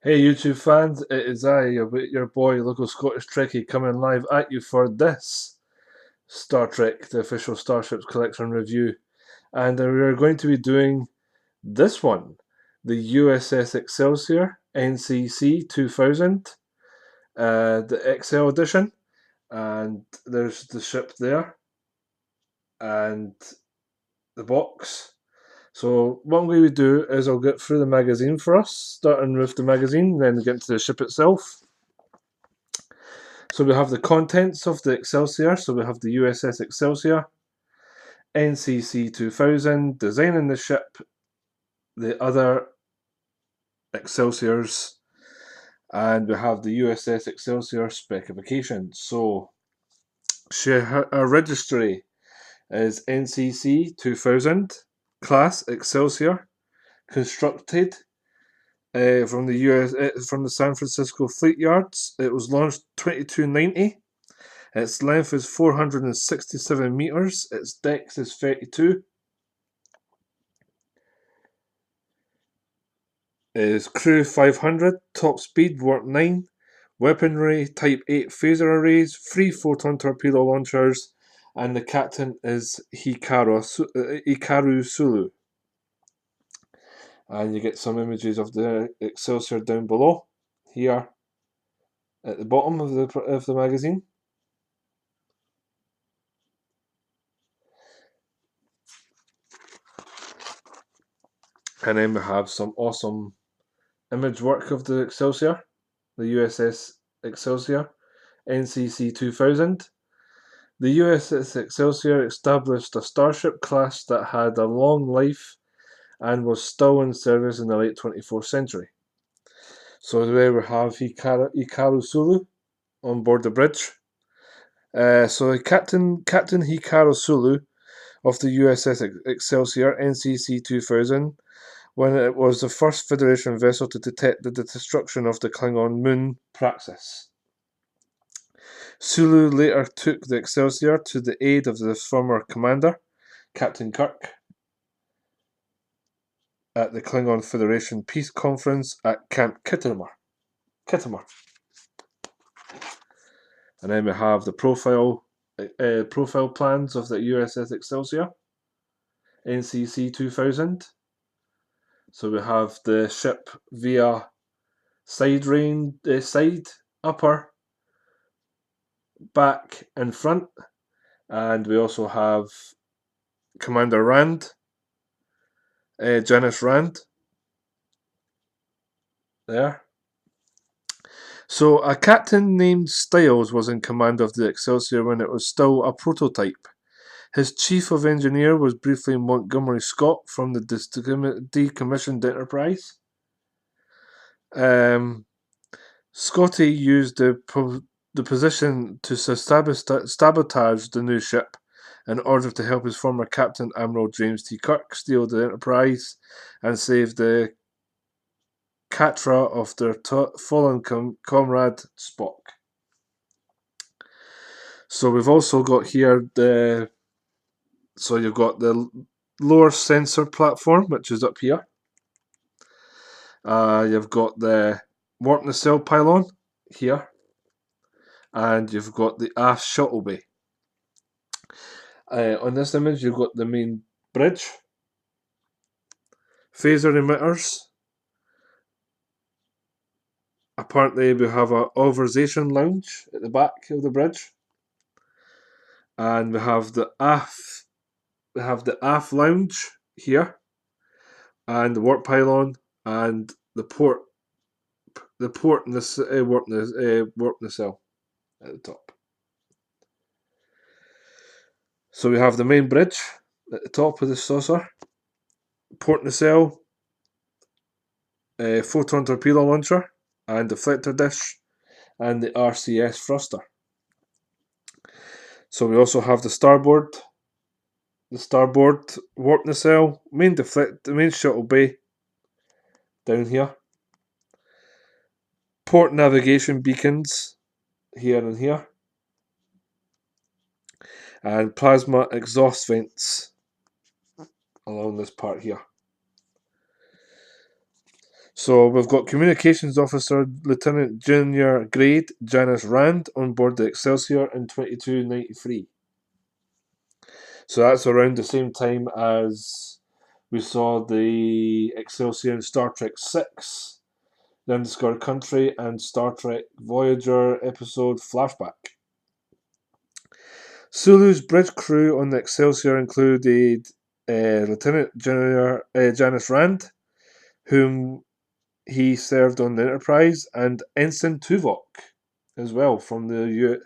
Hey YouTube fans, it is I, your boy, local Scottish Trekkie, coming live at you for this Star Trek, the official Starships collection review. And we're going to be doing this one, the USS Excelsior NCC-2000, the XL edition. And there's the ship there, and the box. So what I'm going to do is I'll get through the magazine for us, starting with the magazine, then get into the ship itself. So we have the contents of the Excelsior. So we have the USS Excelsior, NCC-2000, designing the ship, the other Excelsiors, and we have the USS Excelsior specifications. So her registry is NCC-2000, class Excelsior, constructed from the San Francisco Fleet Yards. It was launched 2290. Its length is 467 meters. Its depth is 32. It is crew 500. Top speed warp 9. Weaponry type 8 phaser arrays. 3 photon torpedo launchers. And the captain is Hikaru Sulu. And you get some images of the Excelsior down below, here at the bottom of the magazine. And then we have some awesome image work of the Excelsior, the USS Excelsior, NCC-2000. The USS Excelsior established a Starship class that had a long life and was still in service in the late 24th century. So there we have Hikaru Sulu on board the bridge. So Captain Hikaru Sulu of the USS Excelsior NCC-2000, when it was the first Federation vessel to detect the destruction of the Klingon moon Praxis. Sulu later took the Excelsior to the aid of the former commander, Captain Kirk, at the Klingon Federation Peace Conference at Camp Kittimer. And then we have the profile plans of the USS Excelsior, NCC-2000. So we have the ship via side, upper, back, and front. And we also have Commander Rand, Janice Rand, there. So a captain named Stiles was in command of the Excelsior when it was still a prototype. His chief of engineer was briefly Montgomery Scott from the decommissioned Enterprise. Scotty used the position to sabotage the new ship in order to help his former captain, Admiral James T. Kirk, steal the Enterprise and save the Katra of their fallen comrade Spock. So we've also got here you've got the lower sensor platform, which is up here. You've got the warp nacelle pylon here, and you've got the aft shuttle bay. On this image, you've got the main bridge, phaser emitters. Apparently, we have a observation lounge at the back of the bridge, and we have the aft lounge here, and the warp pylon, and the port warp nacelle at the top. So we have the main bridge at the top of the saucer, port nacelle, photon torpedo launcher, and deflector dish, and the RCS thruster. So we also have the starboard warp nacelle, the main shuttle bay down here, port navigation beacons here and here, and plasma exhaust vents along this part here. So we've got Communications Officer Lieutenant Junior Grade Janice Rand on board the Excelsior in 2293. So that's around the same time as we saw the Excelsior in Star Trek 6, The Undiscovered Country, and Star Trek Voyager episode Flashback. Sulu's bridge crew on the Excelsior included Lieutenant Junior Janice Rand, whom he served on the Enterprise, and Ensign Tuvok as well from the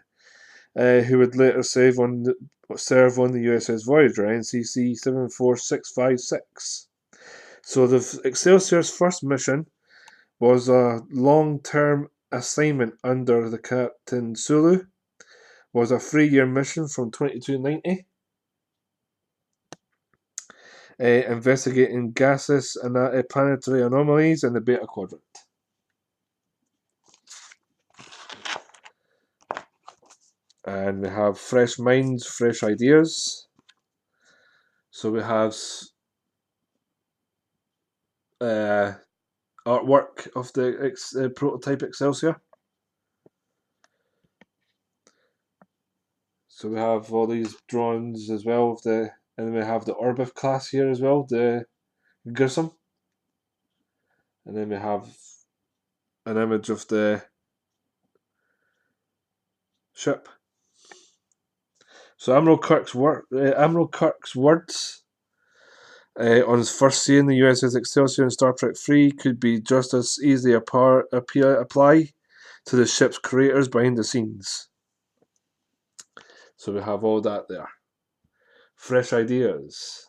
who would later serve on the USS Voyager, NCC-74656. So the Excelsior's first mission was a long-term assignment under the Captain Sulu. Was a 3-year mission from 2290. Investigating gaseous and planetary anomalies in the Beta Quadrant. And we have fresh minds, fresh ideas. So we have artwork of the prototype Excelsior. So we have all these drawings as well of and then we have the Orbif class here as well, the Grissom. And then we have an image of the ship. So Admiral Kirk's words on his first seeing the USS Excelsior in Star Trek 3 could be just as easily apply to the ship's creators behind the scenes. So we have all that there. Fresh ideas.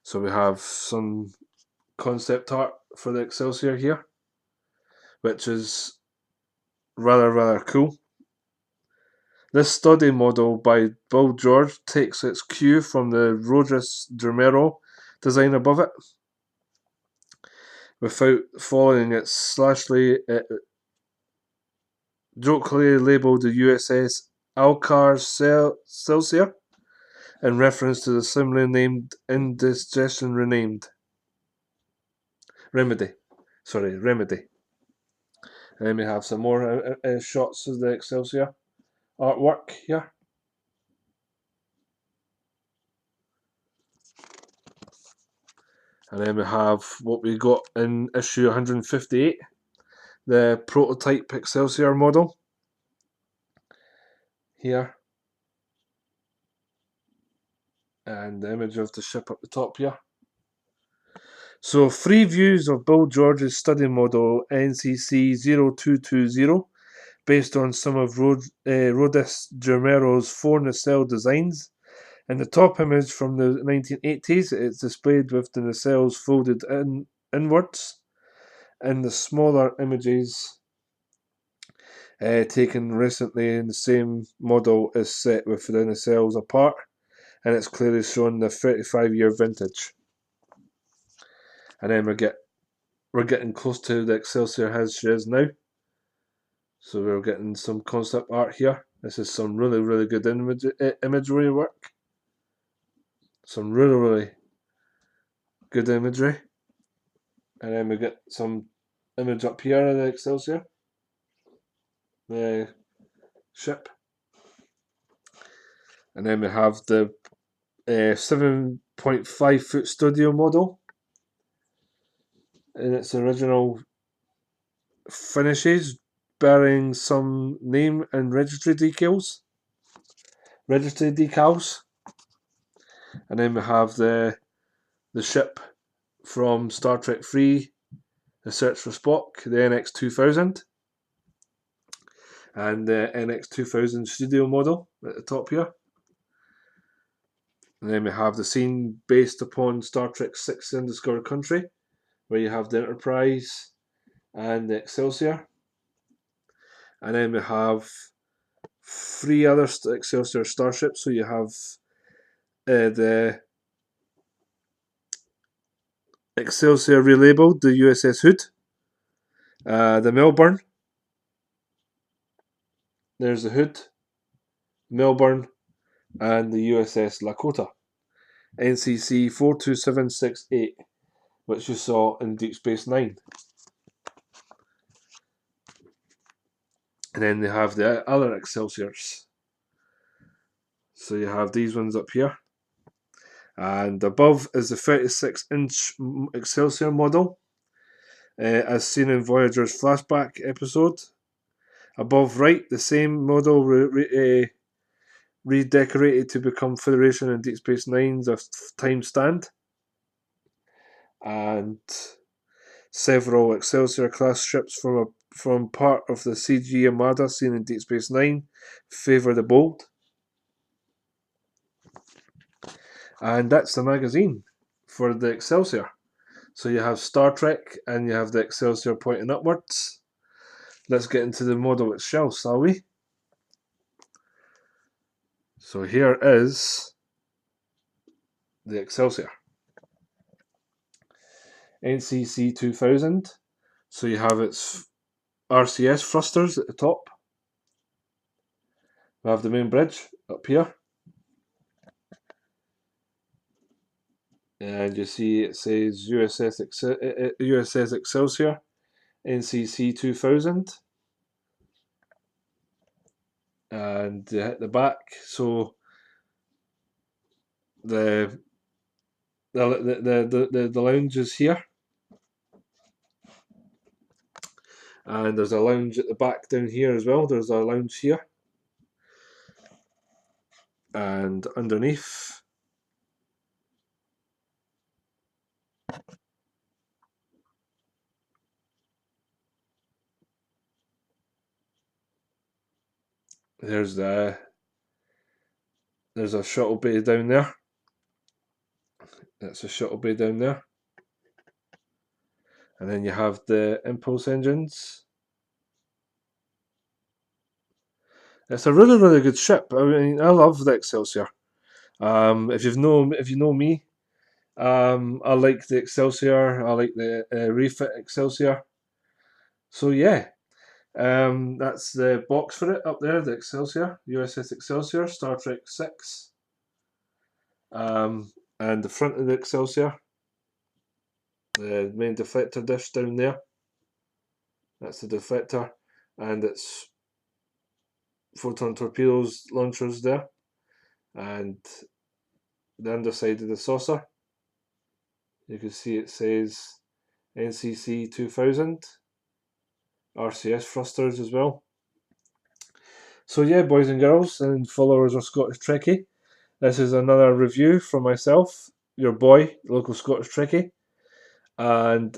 So we have some concept art for the Excelsior here, which is rather cool. This study model by Bill George takes its cue from the Rodris Dromero design above it, without following it jokingly labelled the USS Excelsior in reference to the similarly named indigestion Remedy. And then we have some more shots of the Excelsior artwork here. And then we have what we got in issue 158, the prototype Excelsior model here. And the image of the ship up the top here. So 3 views of Bill George's study model NCC-2000 based on some of Rodis Germero's 4 nacelle designs. In the top image from the 1980s, it's displayed with the nacelles folded inwards. And the smaller images taken recently in the same model is set with the nacelles apart, and it's clearly showing the 35-year vintage. And then we're getting close to the Excelsior as she is now. So we're getting some concept art here. This is some really good imagery work. Some really good imagery. And then we get some image up here of the Excelsior, the ship. And then we have the 7.5 foot studio model in its original finishes, bearing some name and registry decals. And then we have the ship from Star Trek 3, The Search for Spock, the NX-2000, and the NX-2000 studio model at the top here. And then we have the scene based upon Star Trek 6, The Undiscovered Country, where you have the Enterprise and the Excelsior. And then we have 3 other Excelsior starships. So you have the Excelsior relabeled, the USS Hood, the Melbourne. There's the Hood, Melbourne, and the USS Lakota, NCC-42768, which you saw in Deep Space Nine. And then they have the other Excelsiors. So you have these ones up here. And above is the 36-inch Excelsior model, as seen in Voyager's flashback episode. Above right, the same model redecorated to become Federation and Deep Space Nine's a time stand. And several Excelsior class ships from part of the CG Armada seen in Deep Space Nine favour the bold. And that's the magazine for the Excelsior. So you have StarTrek and you have the Excelsior pointing upwards. Let's get into the model itself, shall we? So here is the Excelsior. NCC-2000. So you have its RCS thrusters at the top. We have the main bridge up here. And you see it says USS Excelsior, NCC-2000. And you hit the back, so the lounge is here. And there's a lounge at the back down here as well. There's a lounge here. And underneath, there's a shuttle bay down there. That's a shuttle bay down there. And then you have the impulse engines. It's a really, really good ship. I mean, I love the Excelsior. If you know me, I like the Excelsior. I like the refit Excelsior. So yeah, that's the box for it up there. The Excelsior, USS Excelsior, Star Trek 6. And the front of the Excelsior, the main deflector dish down there. That's the deflector, and it's photon torpedoes launchers there, and the underside of the saucer, you can see it says NCC-2000, RCS thrusters as well. So yeah, boys and girls and followers of Scottish Trekkie, this is another review from myself, your boy, local Scottish Trekkie. And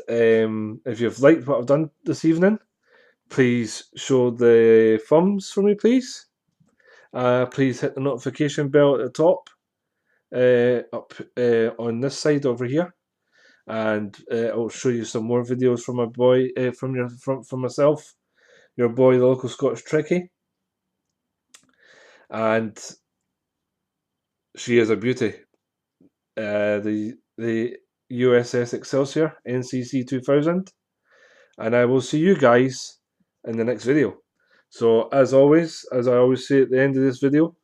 if you've liked what I've done this evening, please show the thumbs for me, please. Please hit the notification bell at the top, up on this side over here, and I'll show you some more videos from my boy, from myself, your boy, the local Scottish Trekkie. And she is a beauty. The USS Excelsior, NCC-2000, and I will see you guys in the next video. So as always, as I always say at the end of this video,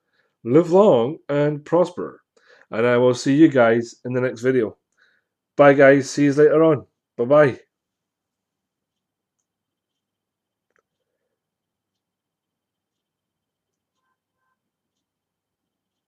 live long and prosper, and I will see you guys in the next video. Bye guys, see you later on. Bye bye.